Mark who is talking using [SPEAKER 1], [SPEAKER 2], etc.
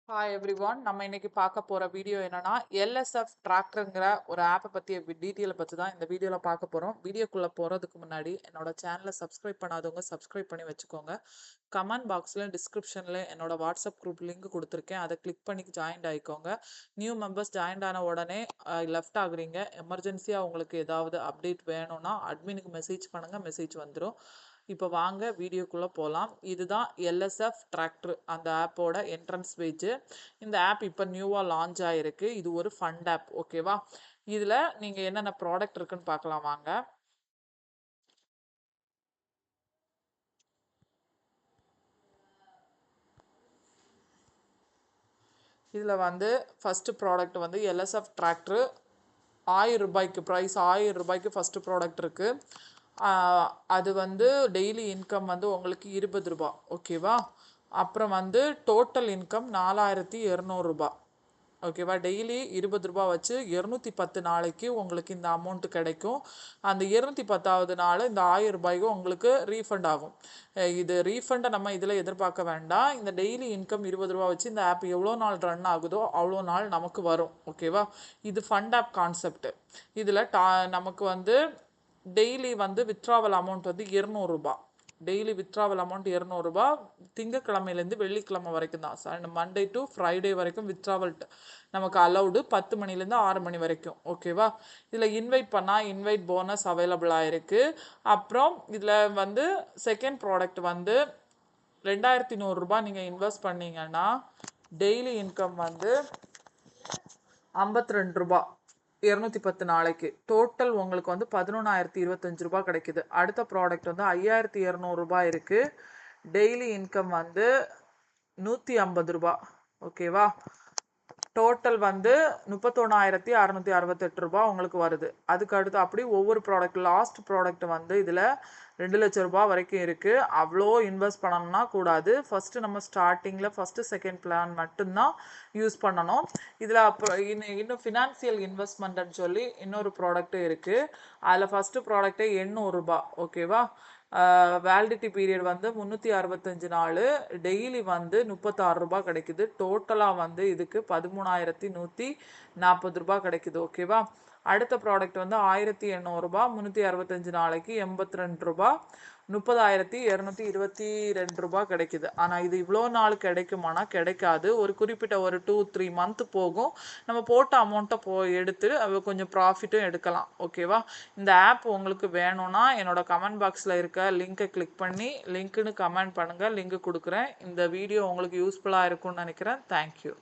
[SPEAKER 1] Hi everyone. நம்ம இன்னைக்கு பார்க்க போற வீடியோ என்னன்னா எல்எஸ்எஃப் டிராக்டருங்கிற ஒரு ஆப்பை பற்றிய டீட்டெயிலை பற்றி தான் இந்த வீடியோவில் பார்க்க போகிறோம். வீடியோக்குள்ளே போகிறதுக்கு முன்னாடி என்னோட சேனலை சப்ஸ்கிரைப் பண்ணாதவங்க சப்ஸ்கிரைப் பண்ணி வச்சுக்கோங்க. கமெண்ட் பாக்ஸில் டிஸ்கிரிப்ஷனில் என்னோட வாட்ஸ்அப் குரூப் லிங்க் கொடுத்துருக்கேன். அதை கிளிக் பண்ணி ஜாயின்ட் ஆகிக்கோங்க. நியூ மெம்பர்ஸ் ஜாயின்ட் ஆன உடனே லெஃப்ட் ஆகுறீங்க. எமர்ஜென்சியாக உங்களுக்கு ஏதாவது அப்டேட் வேணும்னா அட்மினுக்கு மெசேஜ் பண்ணுங்கள், மெசேஜ் வந்துடும். இப்போ வாங்க வீடியோக்குள்ளே போகலாம். இதுதான் எல்எஸ்எஃப் டிராக்டர் அந்த ஆப்போட என்ட்ரன்ஸ் பேஜ். இந்த ஆப் இப்போ நியூவாக லான்ச் ஆகிருக்கு. இது ஒரு ஃபண்ட் ஆப், ஓகேவா? இதில் நீங்கள் என்னென்ன ப்ராடக்ட் இருக்குன்னு பார்க்கலாம் வாங்க. இதில் வந்து ஃபஸ்ட்டு ப்ராடக்ட் வந்து எல்எஸ்எஃப் டிராக்டர் 1000 ரூபாய்க்கு ப்ரைஸ் 1000 ரூபாய்க்கு ஃபஸ்ட்டு ப்ராடக்ட் இருக்குது. அது வந்து டெய்லி இன்கம் வந்து உங்களுக்கு 20 ரூபா, ஓகேவா? அப்புறம் வந்து டோட்டல் இன்கம் 4200 ரூபா, ஓகேவா? டெய்லி 20 ரூபா வச்சு 210 நாளைக்கு உங்களுக்கு இந்த அமௌண்ட் கிடைக்கும். அந்த 210வது நாள் இந்த 1000 ரூபாய்க்கும் உங்களுக்கு ரீஃபண்ட் ஆகும். இது ரீஃபண்டை நம்ம இதில் எதிர்பார்க்க வேண்டாம். இந்த டெய்லி இன்கம் 20 ரூபா வச்சு இந்த ஆப் எவ்வளோ நாள் ரன் ஆகுதோ அவ்வளோ நாள் நமக்கு வரும், ஓகேவா? இது ஃபண்ட் ஆப் கான்செப்ட். இதில் நமக்கு வந்து டெய்லி வந்து வித்ட்ராவல் அமௌண்ட் வந்து 200 ரூபா. டெய்லி வித்ட்ராவல் அமௌண்ட் 200 ரூபா. திங்கக்கிழமையிலேருந்து வெள்ளிக்கிழமை வரைக்கும் தான், மண்டே டு ஃப்ரைடே வரைக்கும் வித்ட்ராவல் நமக்கு அலௌடு. 10 மணிலேருந்து 6 மணி வரைக்கும், ஓகேவா? இதில் இன்வைட் பண்ணால் இன்வைட் போனஸ் அவைலபிளாக இருக்குது. அப்புறம் இதில் வந்து செகண்ட் ப்ராடக்ட் வந்து 2100 ரூபா நீங்கள் இன்வெஸ்ட் பண்ணீங்கன்னா டெய்லி இன்கம் வந்து 52 ரூபா 210 நாளைக்கு. டோட்டல் உங்களுக்கு வந்து 11,025 ரூபாய் கிடைக்குது. அடுத்த ப்ராடக்ட் வந்து 5200 ரூபாய் இருக்குது. டெய்லி இன்கம் வந்து 150 ரூபா, ஓகேவா? டோட்டல் வந்து 31,668 ரூபாய் உங்களுக்கு வருது. அதுக்கு அடுத்து அப்படி ஒவ்வொரு ப்ராடக்ட். லாஸ்ட் ப்ராடக்ட் வந்து இதில் 2 லட்சம் ரூபாய் வரைக்கும் இருக்குது. அவ்வளோ இன்வெஸ்ட் பண்ணணும்னா கூடாது. ஃபஸ்ட்டு நம்ம ஸ்டார்டிங்கில் ஃபஸ்ட்டு செகண்ட் பிளான் மட்டும்தான் யூஸ் பண்ணணும். இதில் அப்புறம் இன்னும் ஃபினான்சியல் இன்வெஸ்ட்மெண்ட்டுன்னு சொல்லி இன்னொரு ப்ராடக்ட்டும் இருக்குது. அதில் ஃபஸ்ட்டு ப்ராடக்டே 800 ரூபாய், ஓகேவா? வேலிடிட்டி பீரியட் வந்து 365 நாள். டெய்லி வந்து 36 ரூபாய் கிடைக்குது. டோட்டலாக வந்து இதுக்கு 13,140 ரூபாய் கிடைக்குது, ஓகேவா? அடுத்த ப்ராடக்ட் வந்து 1800 ரூபாய், 365 நாளைக்கு 82 ரூபாய், 30,222 ரூபாய் கிடைக்குது. ஆனால் இது இவ்வளோ நாள் கிடைக்குமானா கிடைக்காது. ஒரு குறிப்பிட்ட ஒரு 2-3 மந்த் போகும். நம்ம போட்ட அமௌண்ட்டை எடுத்து கொஞ்சம் ப்ராஃபிட்டும் எடுக்கலாம், ஓகேவா? இந்த ஆப் உங்களுக்கு வேணும்னா என்னோட கமெண்ட் பாக்ஸில் இருக்க லிங்கை கிளிக் பண்ணி லிங்க்குன்னு கமெண்ட் பண்ணுங்கள், லிங்க் கொடுக்குறேன். இந்த வீடியோ உங்களுக்கு யூஸ்ஃபுல்லாக இருக்கும்னு நினைக்கிறேன். தேங்க்யூ.